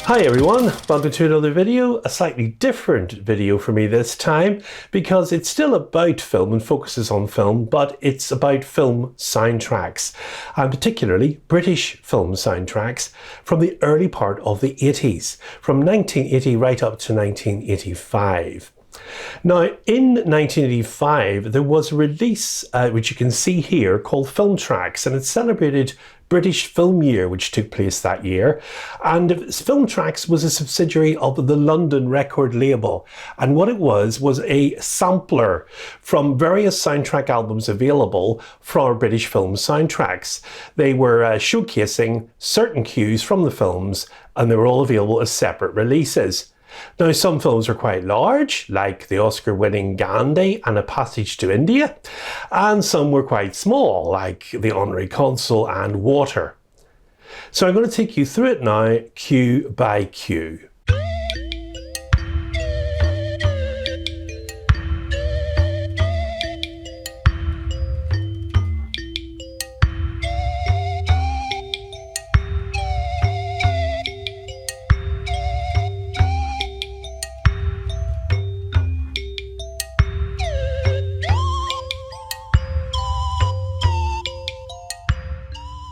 Hi everyone, welcome to another video, a slightly different video for me this time because it's still about film and focuses on film, but it's about film soundtracks, and particularly British film soundtracks from the early part of the 80s, from 1980 right up to 1985. Now, in 1985, there was a release, which you can see here, called Filmtracks, and it celebrated British Film Year, which took place that year. And Filmtracks was a subsidiary of the London record label. And what it was a sampler from various soundtrack albums available for British film soundtracks. They were showcasing certain cues from the films, and they were all available as separate releases. Now, some films are quite large, like the Oscar-winning Gandhi and A Passage to India, and some were quite small, like The Honorary Consul and Water. So I'm going to take you through it now, cue by cue.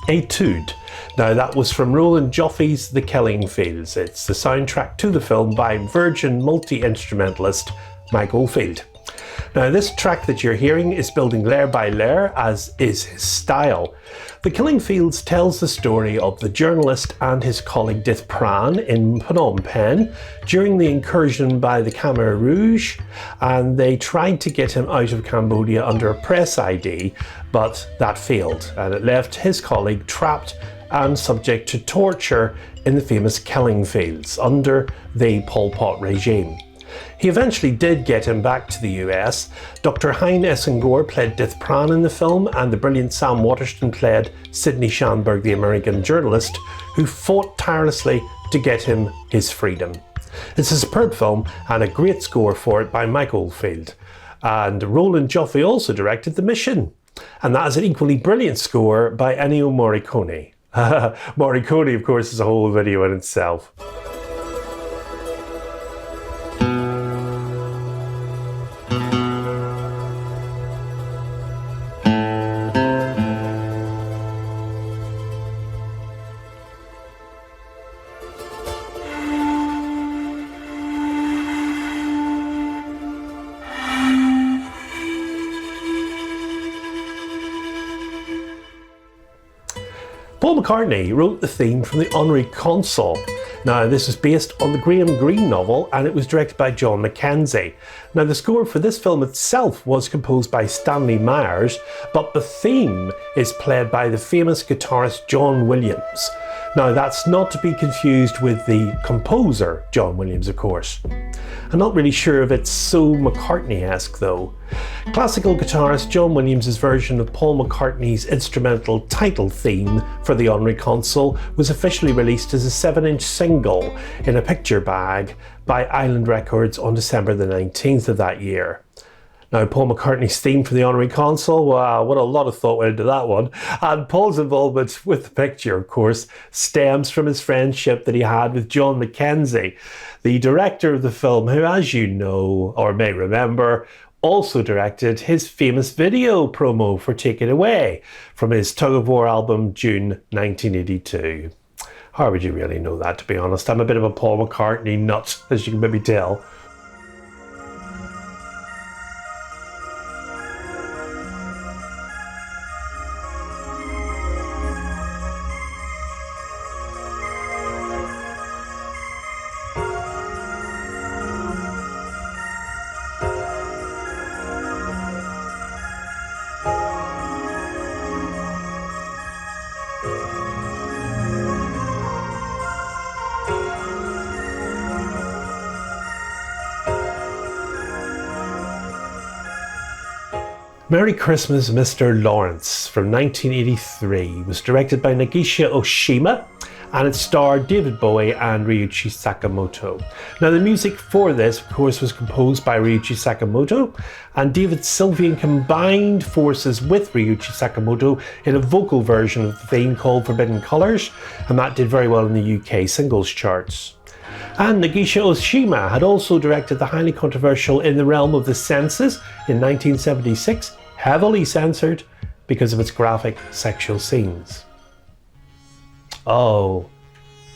Etude. Now that was from Roland Joffe's The Killing Fields. It's the soundtrack to the film by Virgin multi-instrumentalist Mike Oldfield. Now this track that you're hearing is building layer by layer, as is his style. The Killing Fields tells the story of the journalist and his colleague Dith Pran in Phnom Penh during the incursion by the Khmer Rouge, and they tried to get him out of Cambodia under a press ID, but that failed, and it left his colleague trapped and subject to torture in the famous Killing Fields under the Pol Pot regime. He eventually did get him back to the US. Dr. Hein Essengor played Dith Pran in the film, and the brilliant Sam Waterston played Sidney Schanberg, the American journalist, who fought tirelessly to get him his freedom. It's a superb film and a great score for it by Mike Oldfield. And Roland Joffe also directed The Mission. And that is an equally brilliant score by Ennio Morricone. Morricone, of course, is a whole video in itself. Paul McCartney wrote the theme from The Honorary Consul. Now, this is based on the Graham Greene novel, and it was directed by John Mackenzie. Now, the score for this film itself was composed by Stanley Myers, but the theme is played by the famous guitarist John Williams. Now, that's not to be confused with the composer, John Williams, of course. I'm not really sure if it's so McCartney-esque though. Classical guitarist John Williams' version of Paul McCartney's instrumental title theme for The Honorary Consul was officially released as a 7-inch single in a picture bag by Island Records on December the 19th of that year. Now, Paul McCartney's theme for The Honorary Consul, wow, what a lot of thought went into that one. And Paul's involvement with the picture, of course, stems from his friendship that he had with John Mackenzie, the director of the film, who, as you know, or may remember, also directed his famous video promo for Take It Away from his Tug of War album, June 1982. How would you really know that, to be honest? I'm a bit of a Paul McCartney nut, as you can maybe tell. Merry Christmas, Mr. Lawrence from 1983 was directed by Nagisha Oshima and it starred David Bowie and Ryuichi Sakamoto. Now the music for this, of course, was composed by Ryuichi Sakamoto, and David Sylvian combined forces with Ryuichi Sakamoto in a vocal version of the theme called Forbidden Colours, and that did very well in the UK singles charts. And Nagisha Oshima had also directed the highly controversial In the Realm of the Senses in 1976, heavily censored because of its graphic sexual scenes. Oh,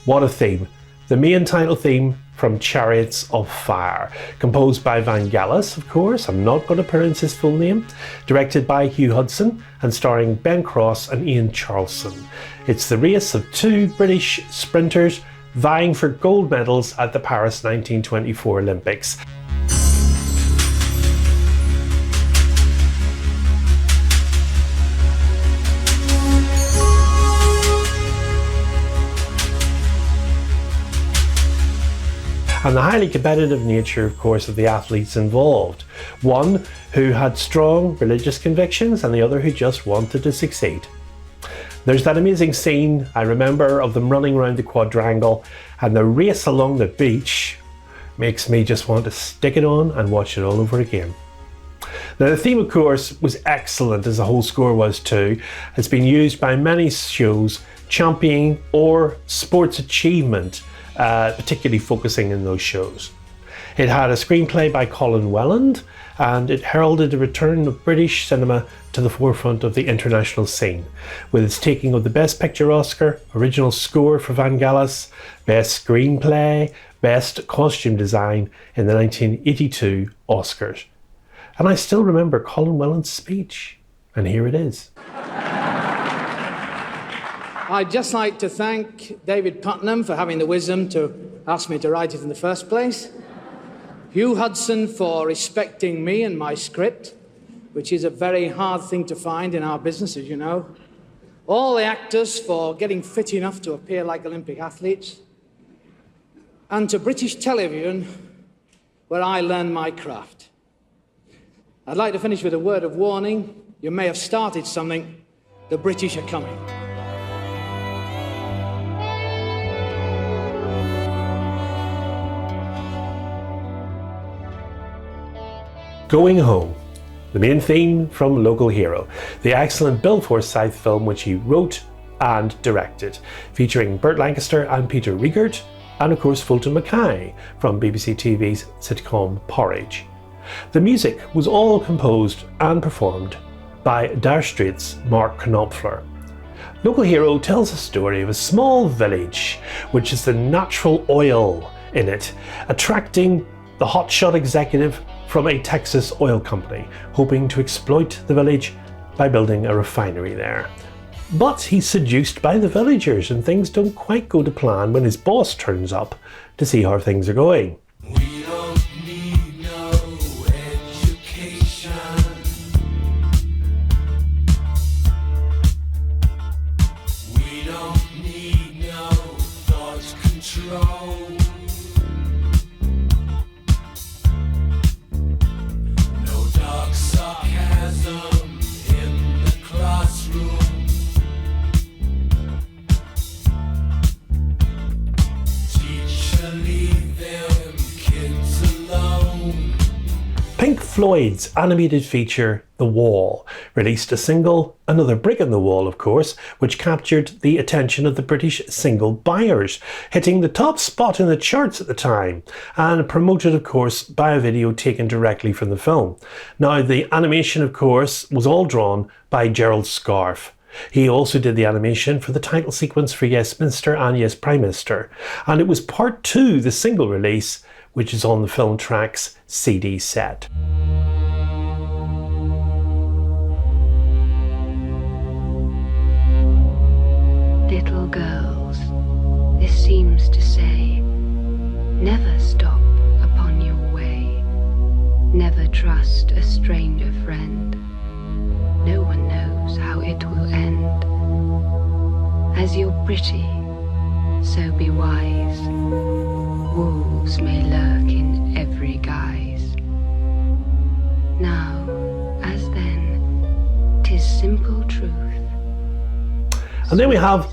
what a theme. The main title theme from Chariots of Fire, composed by Vangelis, of course, I'm not going to pronounce his full name, directed by Hugh Hudson and starring Ben Cross and Ian Charleson. It's the race of two British sprinters vying for gold medals at the Paris 1924 Olympics. And the highly competitive nature, of course, of the athletes involved. One who had strong religious convictions and the other who just wanted to succeed. There's that amazing scene, I remember, of them running around the quadrangle, and the race along the beach makes me just want to stick it on and watch it all over again. Now the theme, of course, was excellent, as the whole score was too. It's been used by many shows championing or sports achievement, particularly focusing in those shows. It had a screenplay by Colin Welland, and it heralded the return of British cinema to the forefront of the international scene, with its taking of the Best Picture Oscar, original score for Vangelis, Best Screenplay, Best Costume Design in the 1982 Oscars. And I still remember Colin Welland's speech, and here it is. I'd just like to thank David Putnam for having the wisdom to ask me to write it in the first place. Hugh Hudson for respecting me and my script, which is a very hard thing to find in our business, as you know. All the actors for getting fit enough to appear like Olympic athletes. And to British Television, where I learned my craft. I'd like to finish with a word of warning. You may have started something. The British are coming. Going Home, the main theme from Local Hero, the excellent Bill Forsyth film which he wrote and directed, featuring Burt Lancaster and Peter Riegert, and of course Fulton Mackay from BBC TV's sitcom Porridge. The music was all composed and performed by Dire Straits' Mark Knopfler. Local Hero tells a story of a small village which is the natural oil in it, attracting the hotshot executive from a Texas oil company, hoping to exploit the village by building a refinery there. But he's seduced by the villagers and things don't quite go to plan when his boss turns up to see how things are going. We don't need no education. We don't need no thought control. Pink Floyd's animated feature, The Wall, released a single, Another Brick in the Wall, of course, which captured the attention of the British single buyers, hitting the top spot in the charts at the time, and promoted, of course, by a video taken directly from the film. Now, the animation, of course, was all drawn by Gerald Scarfe. He also did the animation for the title sequence for Yes Minister and Yes Prime Minister, and it was part 2, the single release, which is on the Filmtracks CD set. Little girls, this seems to say, never stop upon your way, never trust a stranger friend, no one knows how it will end. As you're pretty, so be wise, wolves may lurk in every guise. Now, as then, 'tis simple truth. And then we have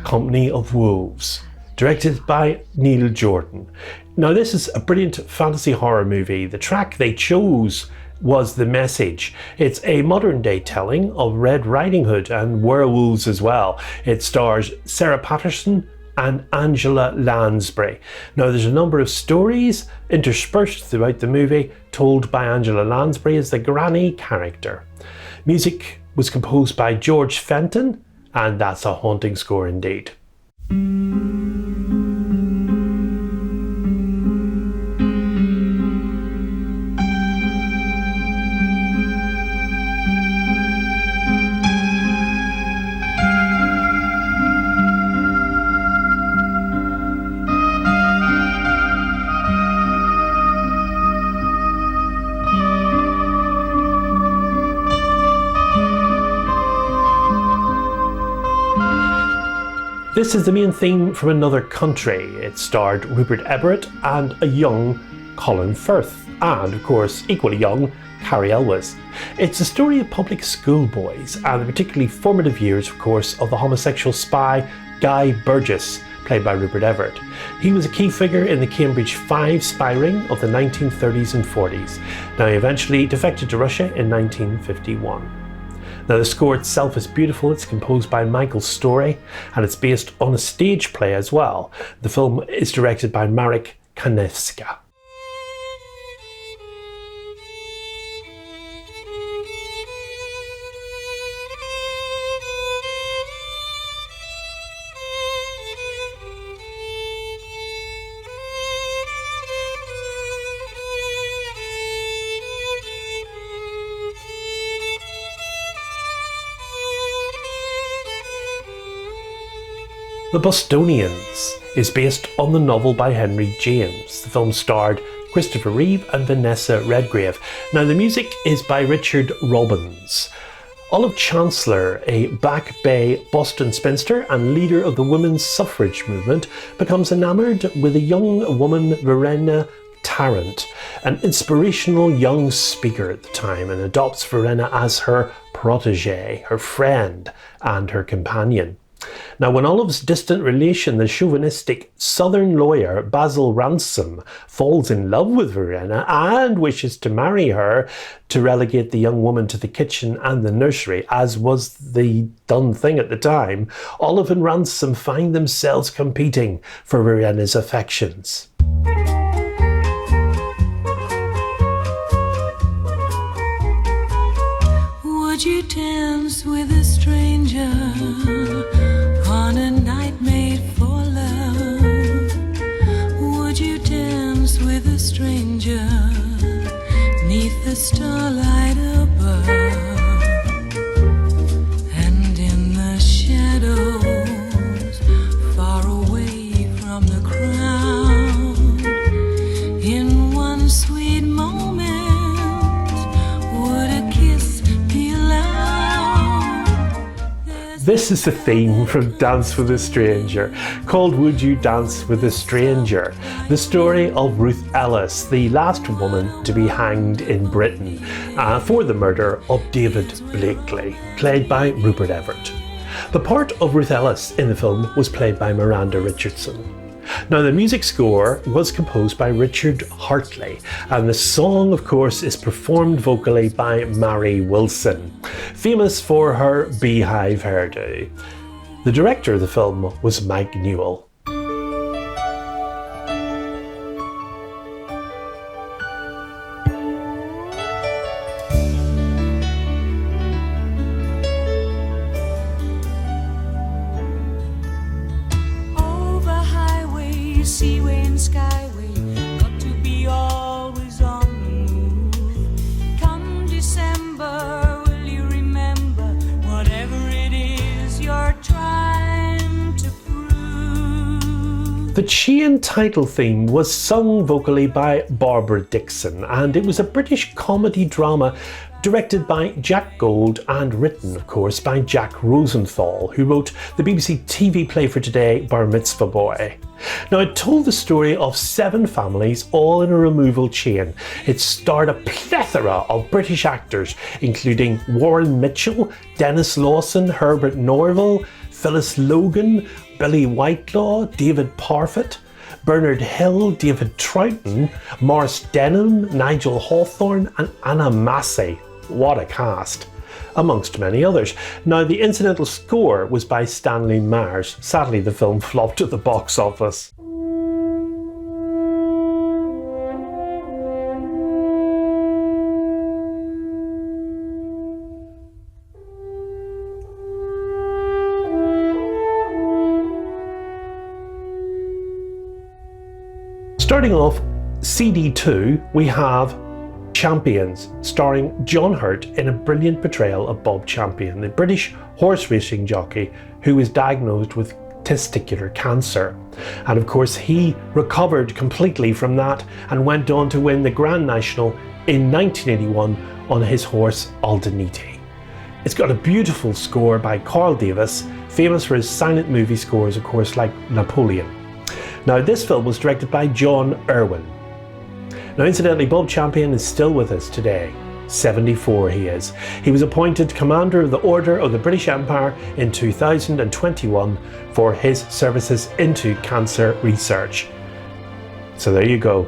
Company of Wolves, directed by Neil Jordan. Now this is a brilliant fantasy horror movie. The track they chose was The Message. It's a modern day telling of Red Riding Hood and werewolves as well. It stars Sarah Patterson and Angela Lansbury. Now there's a number of stories interspersed throughout the movie told by Angela Lansbury as the granny character. Music was composed by George Fenton, and that's a haunting score indeed. This is the main theme from Another Country. It starred Rupert Everett and a young Colin Firth, and of course equally young Cary Elwes. It's a story of public school boys and the particularly formative years, of course, of the homosexual spy Guy Burgess, played by Rupert Everett. He was a key figure in the Cambridge 5 spy ring of the 1930s and 40s. Now he eventually defected to Russia in 1951. Now the score itself is beautiful. It's composed by Michael Story and it's based on a stage play as well. The film is directed by Marek Kanewska. The Bostonians is based on the novel by Henry James. The film starred Christopher Reeve and Vanessa Redgrave. Now the music is by Richard Robbins. Olive Chancellor, a Back Bay Boston spinster and leader of the women's suffrage movement, becomes enamoured with a young woman, Verena Tarrant, an inspirational young speaker at the time, and adopts Verena as her protégée, her friend and her companion. Now, when Olive's distant relation, the chauvinistic southern lawyer Basil Ransom, falls in love with Verena and wishes to marry her to relegate the young woman to the kitchen and the nursery, as was the done thing at the time, Olive and Ransom find themselves competing for Verena's affections. Would you dance with a stranger on a night made for love? Would you dance with a stranger neath the starlight above? And in the shadows, far away from the crowd, in one sweet moment, would a kiss be allowed? This is the theme from Dance with a Stranger, called Would You Dance with a Stranger? The story of Ruth Ellis, the last woman to be hanged in Britain for the murder of David Blakely, played by Rupert Everett. The part of Ruth Ellis in the film was played by Miranda Richardson. Now the music score was composed by Richard Hartley, and the song of course is performed vocally by Mary Wilson, famous for her beehive hairdo. The director of the film was Mike Newell. Seaway and skyway, got to be always on the move. Come December, will you remember whatever it is you're trying to prove? The Chain title theme was sung vocally by Barbara Dixon, and it was a British comedy drama directed by Jack Gold and written, of course, by Jack Rosenthal, who wrote the BBC TV play for today, Bar Mitzvah Boy. Now, it told the story of 7 families, all in a removal chain. It starred a plethora of British actors, including Warren Mitchell, Dennis Lawson, Herbert Norville, Phyllis Logan, Billy Whitelaw, David Parfitt, Bernard Hill, David Troughton, Maurice Denham, Nigel Hawthorne and Anna Massey. What a cast! Amongst many others. Now, the incidental score was by Stanley Myers. Sadly, the film flopped at the box office. Starting off, CD2, we have Champions, starring John Hurt in a brilliant portrayal of Bob Champion, the British horse racing jockey who was diagnosed with testicular cancer. And of course, he recovered completely from that and went on to win the Grand National in 1981 on his horse Aldenite. It's got a beautiful score by Carl Davis, famous for his silent movie scores, of course, like Napoleon. Now, this film was directed by John Irwin. Now, incidentally, Bob Champion is still with us today. 74 he is. He was appointed Commander of the Order of the British Empire in 2021 for his services into cancer research. So there you go.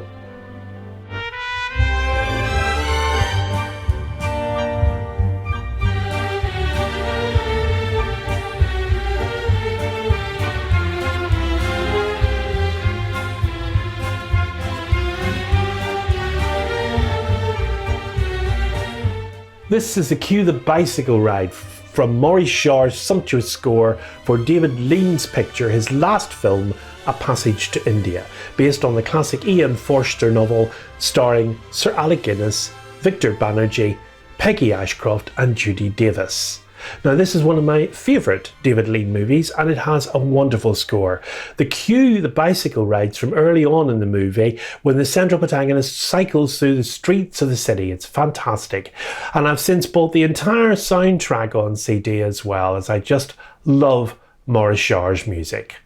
This is the Cue the Bicycle Ride from Maurice Jarre's sumptuous score for David Lean's picture, his last film, A Passage to India, based on the classic Ian Forster novel starring Sir Alec Guinness, Victor Banerjee, Peggy Ashcroft and Judy Davis. Now, this is one of my favourite David Lean movies and it has a wonderful score. The cue the bicycle rides from early on in the movie when the central protagonist cycles through the streets of the city. It's fantastic. And I've since bought the entire soundtrack on CD as well, as I just love Maurice Jarre's music.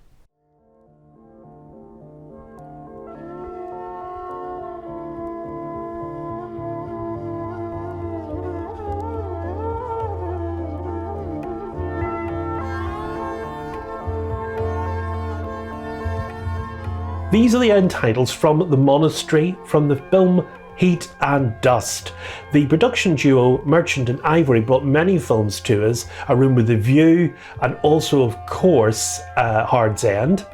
These are the end titles from The Monastery from the film Heat and Dust. The production duo Merchant and Ivory brought many films to us, A Room with a View and also, of course, Hard's End.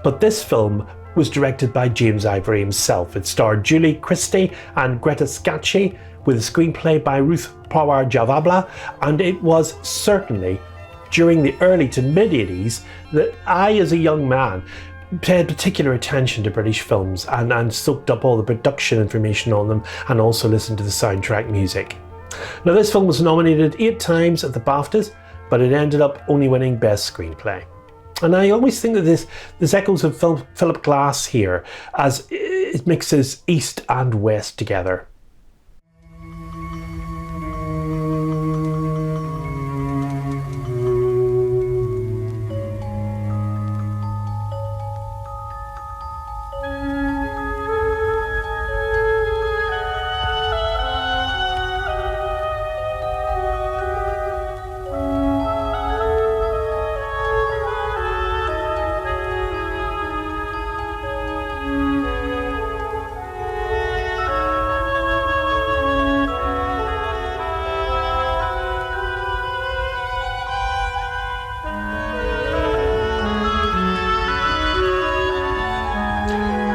But this film was directed by James Ivory himself. It starred Julie Christie and Greta Scacchi with a screenplay by Ruth Power Javabla, and it was certainly during the early to mid-80s that I, as a young man, paid particular attention to British films and soaked up all the production information on them and also listened to the soundtrack music. Now, this film was nominated 8 times at the BAFTAs, but it ended up only winning Best Screenplay. And I always think that there's echoes of Philip Glass here, as it mixes East and West together.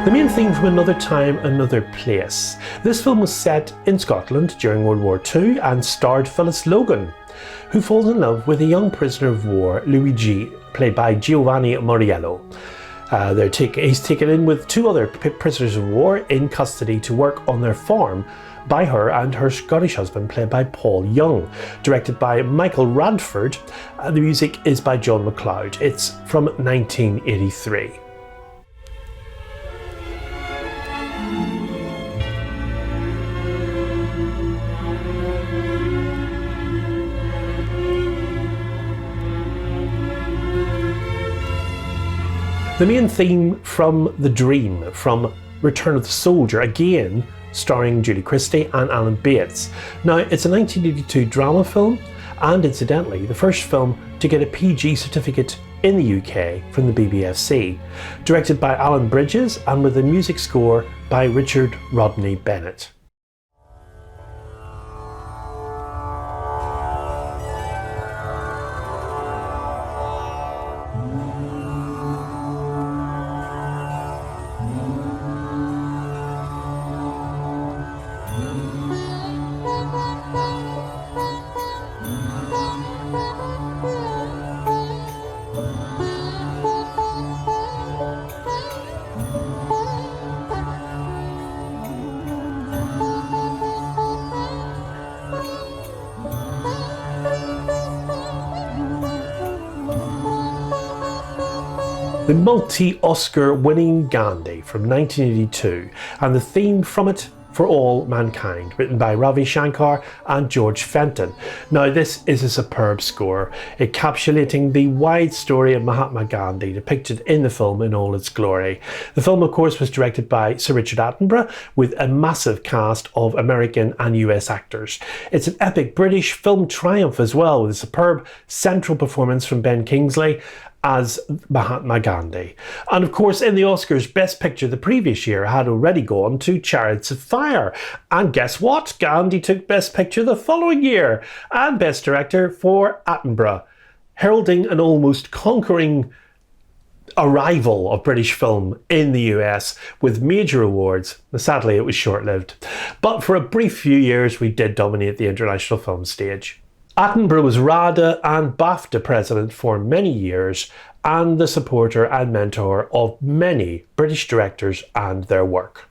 The main theme from Another Time, Another Place. This film was set in Scotland during World War II and starred Phyllis Logan, who falls in love with a young prisoner of war, Luigi, played by Giovanni Moriello. He's taken in with 2 other prisoners of war in custody to work on their farm by her and her Scottish husband, played by Paul Young. Directed by Michael Radford, the music is by John McLeod. It's from 1983. The main theme from The Dream, from Return of the Soldier, again starring Julie Christie and Alan Bates. Now, it's a 1982 drama film and, incidentally, the first film to get a PG certificate in the UK from the BBFC, directed by Alan Bridges and with a music score by Richard Rodney Bennett. The multi-Oscar winning Gandhi from 1982 and the theme from it, For All Mankind, written by Ravi Shankar and George Fenton. Now this is a superb score, encapsulating the wide story of Mahatma Gandhi depicted in the film in all its glory. The film of course was directed by Sir Richard Attenborough with a massive cast of American and US actors. It's an epic British film triumph as well, with a superb central performance from Ben Kingsley as Mahatma Gandhi. And of course in the Oscars, Best Picture the previous year had already gone to Chariots of Fire. And guess what? Gandhi took Best Picture the following year and Best Director for Attenborough, heralding an almost conquering arrival of British film in the US with major awards. Sadly it was short-lived, but for a brief few years we did dominate the international film stage. Attenborough was RADA and BAFTA president for many years and the supporter and mentor of many British directors and their work.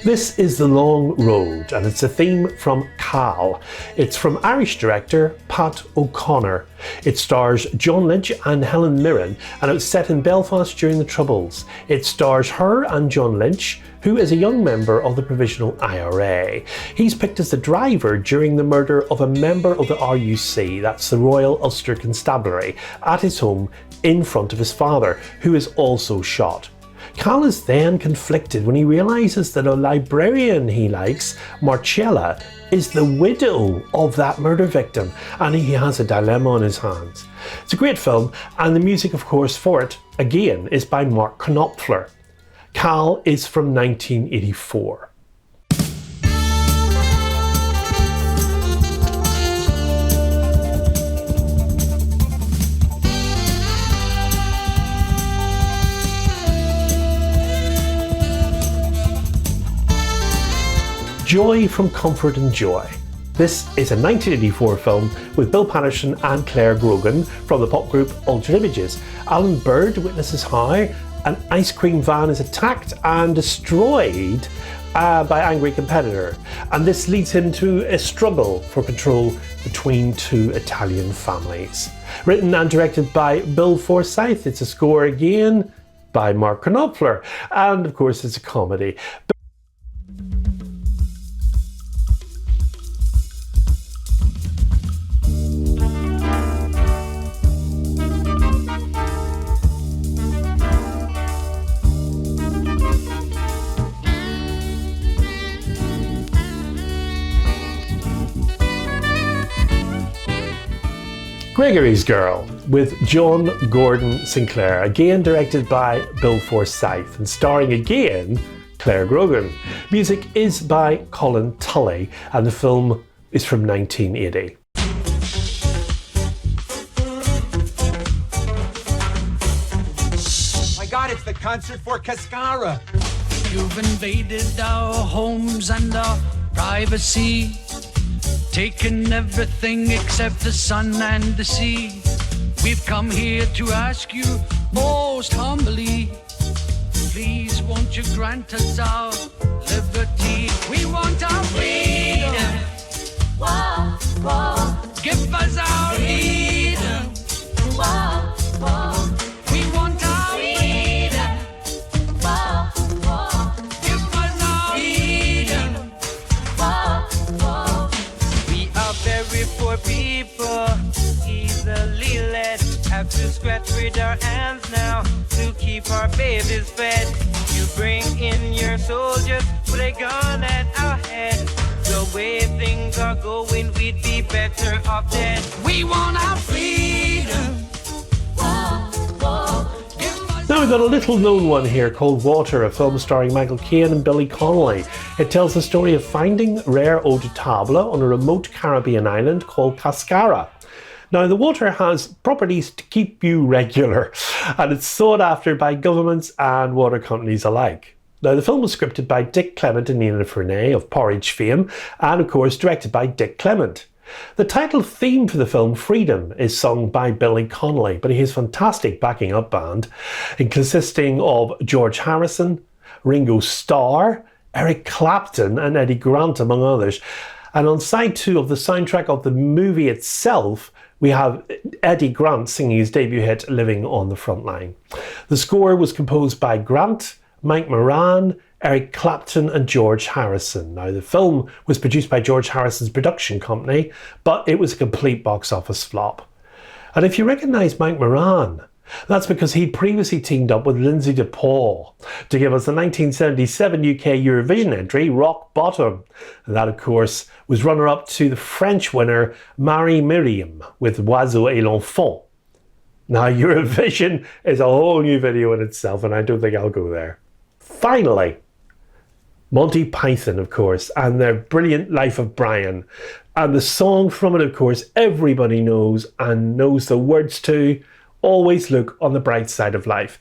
This is The Long Road and it's a theme from Cal. It's from Irish director Pat O'Connor. It stars John Lynch and Helen Mirren and it was set in Belfast during the Troubles. It stars her and John Lynch, who is a young member of the Provisional IRA. He's picked as the driver during the murder of a member of the RUC, that's the Royal Ulster Constabulary, at his home in front of his father, who is also shot. Cal is then conflicted when he realises that a librarian he likes, Marcella, is the widow of that murder victim, and he has a dilemma on his hands. It's a great film, and the music of course for it, again, is by Mark Knopfler. Cal is from 1984. Joy from Comfort and Joy. This is a 1984 film with Bill Patterson and Claire Grogan from the pop group Altered Images. Alan Bird witnesses how an ice cream van is attacked and destroyed by an angry competitor, and this leads him to a struggle for control between two Italian families. Written and directed by Bill Forsyth, it's a score again by Mark Knopfler, and of course it's a comedy. Gregory's Girl with John Gordon Sinclair, again directed by Bill Forsyth and starring again Claire Grogan. Music is by Colin Tully and the film is from 1980. My God, it's the concert for Cascara. You've invaded our homes and our privacy, taken everything except the sun and the sea. We've come here to ask you most humbly, please won't you grant us our liberty? We want our freedom. Whoa, whoa. Give us our freedom. Whoa, whoa. We want our freedom. Whoa, whoa. Give us our freedom. Whoa, whoa. We are our hands now to keep our babies fed. You bring in your soldiers with a gun at our head. The way things are going, we'd be better off dead. We want our freedom. Now we've got a little known one here called Water, a film starring Michael Caine and Billy Connolly. It tells the story of finding rare eau de table on a remote Caribbean island called Cascara. Now the water has properties to keep you regular, and it's sought after by governments and water companies alike. Now the film was scripted by Dick Clement and Nina Fernay of Porridge fame, and of course directed by Dick Clement. The title theme for the film, Freedom, is sung by Billy Connolly, but he has a fantastic backing up band, consisting of George Harrison, Ringo Starr, Eric Clapton and Eddie Grant, among others. And on side 2 of the soundtrack of the movie itself, we have Eddie Grant singing his debut hit, Living on the Front Line. The score was composed by Grant, Mike Moran, Eric Clapton and George Harrison. Now the film was produced by George Harrison's production company, but it was a complete box office flop. And if you recognise Mike Moran, that's because he'd previously teamed up with Lindsay DePaul to give us the 1977 UK Eurovision entry, Rock Bottom. And that, of course, was runner-up to the French winner, Marie Myriam, with Oiseau et l'Enfant. Now, Eurovision is a whole new video in itself, and I don't think I'll go there. Finally, Monty Python, of course, and their brilliant Life of Brian. And the song from it, of course, everybody knows and knows the words to, Always Look on the Bright Side of Life.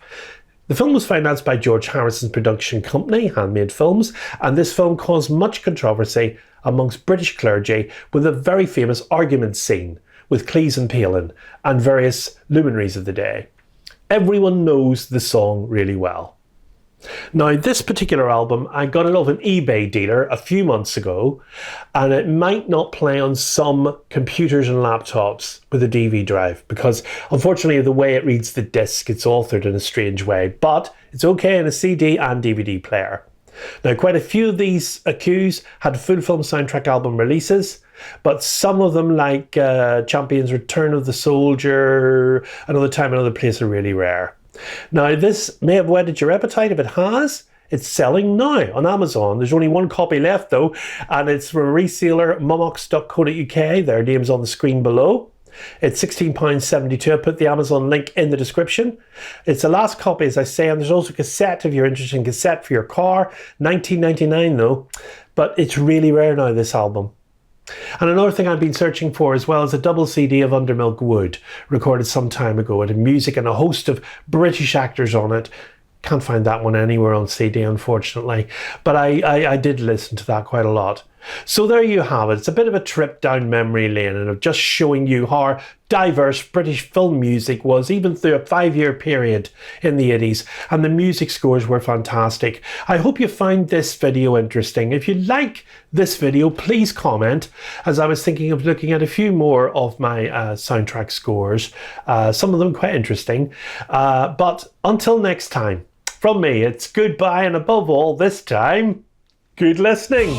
The film was financed by George Harrison's production company, Handmade Films, and this film caused much controversy amongst British clergy with a very famous argument scene with Cleese and Palin and various luminaries of the day. Everyone knows the song really well. Now, this particular album, I got it off an eBay dealer a few months ago, and it might not play on some computers and laptops with a DV drive because, unfortunately, of the way it reads the disc, it's authored in a strange way, but it's okay in a CD and DVD player. Now, quite a few of these queues had full film soundtrack album releases, but some of them, like Champions Return of the Soldier, Another Time, Another Place, are really rare. Now, this may have whetted your appetite. If it has, it's selling now on Amazon. There's only one copy left though, and it's from a reseller, momox.co.uk. Their name's on the screen below. It's £16.72. I put the Amazon link in the description. It's the last copy, as I say, and there's also a cassette if you're interested in cassette for your car. $19.99 though, but it's really rare now, this album. And another thing I've been searching for as well is a double CD of Undermilk Wood, recorded some time ago. It had music and a host of British actors on it. Can't find that one anywhere on CD, unfortunately. But I did listen to that quite a lot. So there you have it. It's a bit of a trip down memory lane, and of just showing you how diverse British film music was, even through a 5-year period in the 80s, and the music scores were fantastic. I hope you find this video interesting. If you like this video, please comment, as I was thinking of looking at a few more of my soundtrack scores, some of them quite interesting. But until next time, from me, it's goodbye, and above all, this time, good listening.